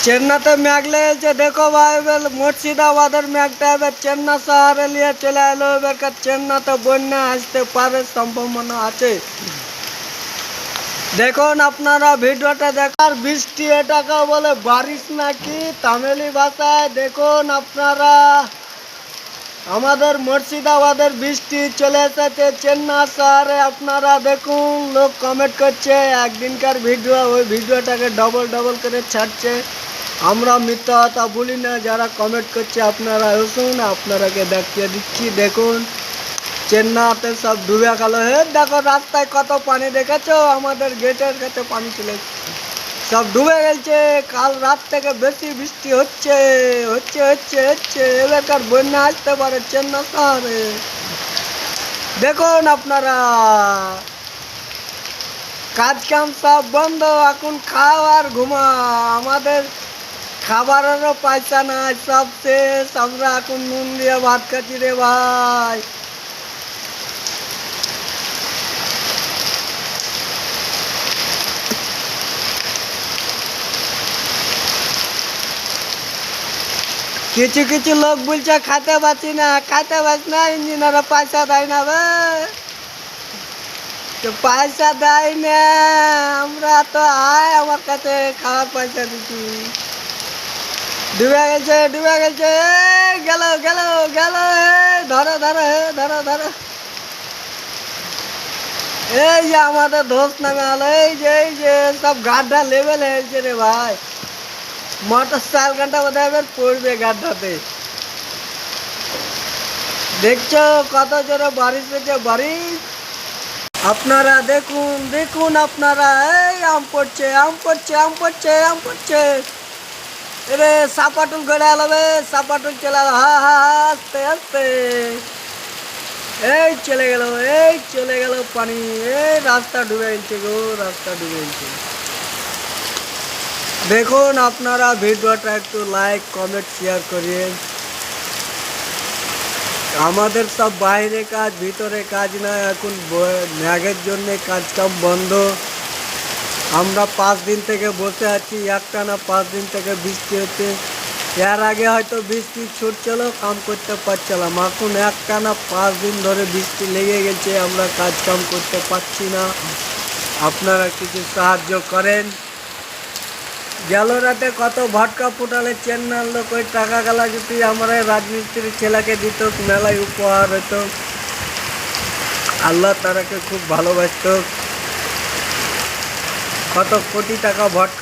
চেন্নাতে ম্যাগ লেগেছে। দেখো ভাই, এবার মুর্শিদাবাদের ম্যাগটা এবার চেন্না শহরে নিয়ে চলে এলো। এবার চেন্নাতে বন্যা আসতে পারে, সম্ভাবনা আছে। দেখুন আপনারা ভিডিওটা দেখার, বৃষ্টি এটাকে বলে বারিশ নাকি তামিলি ভাষায়। দেখুন আপনারা, আমাদের মুর্শিদাবাদের বৃষ্টি চলে এসেছে চেন্না শহরে। আপনারা দেখুন, লোক কমেন্ট করছে একদিনকার ভিডিও, ওই ভিডিওটাকে ডবল ডবল করে ছাড়ছে। আমরা মিথ্যা কথা বলি না। যারা কমেন্ট করছে আপনারা শুনুন, আপনারাকে দেখিয়ে দিচ্ছি। দেখুন চেন্নাতে সব ডুবে গেল। হে দেখো রাস্তায় কত পানি, দেখেছো? আমাদের গেটের কাছে পানি চলে সব ডুবে গেছে। কাল রাত থেকে বেশি বৃষ্টি হচ্ছে হচ্ছে হচ্ছে হচ্ছে এলাকার বন্যা আসতে পারে চেন্নাই শহরে। দেখুন আপনারা, কাজ কাম সব বন্ধ, এখন খাও আর ঘুমা। আমাদের খাবারেরও পয়সা নাই, সব শেষ। আমরা এখন নুন দিয়ে ভাত খাচ্ছি রে ভাই। কিছু কিছু লোক বলছে খাইতে পারছি না, খাইতে পারছি না, ইঞ্জিনিয়াররা পয়সা দেয় না ভাই। তো পয়সা দেয় না, আমরা তো আয় আমার কাছে খাওয়ার পয়সা দিচ্ছি। ডুবে গেছে ডুবে গেছে, গেল গেল গেল। ধরো ধরো, ধরো ধরো। এই যে আমাদের ধোস নামে আলো, এই যে সব গাড্ডা লেভেল হয়েছে রে ভাই। মোটর সাইকেলটা বোধহয় এবার পড়বে গাড্ডাতে। দেখছো কত জোরে বারিশ হয়েছে, বারিশ। আপনারা দেখুন দেখুন আপনারা, এই আম পড়ছে আম পড়ছে আম পড়ছে আম পড়ছে। এরে সাপাটুল ঘরে আলাবে, সাপাটুল চলে এলো। হা হা হা, আস্তে আস্তে। এই চলে গেল, এই চলে গেল পানি। এই রাস্তা ডুবে গেছে গো, রাস্তা ডুবে গেছে। দেখুন আপনারা ভিডিওটা একটু লাইক কমেন্ট শেয়ার করিয়ে। আমাদের সব বাইরে কাজ, ভিতরে কাজ না। এখন ম্যাগের জন্য কাজ কাম বন্ধ। আমরা 5 দিন থেকে বসে আছি, একটানা 5 দিন থেকে বৃষ্টি হচ্ছে। এর আগে হয়তো বৃষ্টি ছুটছিল, কাম করতে পারছিলাম। এখন একটানা 5 দিন ধরে বৃষ্টি লেগে গেছে, আমরা কাজ কাম করতে পারছি না। আপনারা কিছু সাহায্য করেন। গেল রাতে কত ভটকা ফুটালে চেন্নার লোক, ওই টাকা গেলা যদি আমরা রাজমিস্ত্রির ছেলেকে দিত, মেলায় উপহার হতো। আল্লাহ তারাকে খুব ভালোবাসত। কত কোটি টাকা ভটকা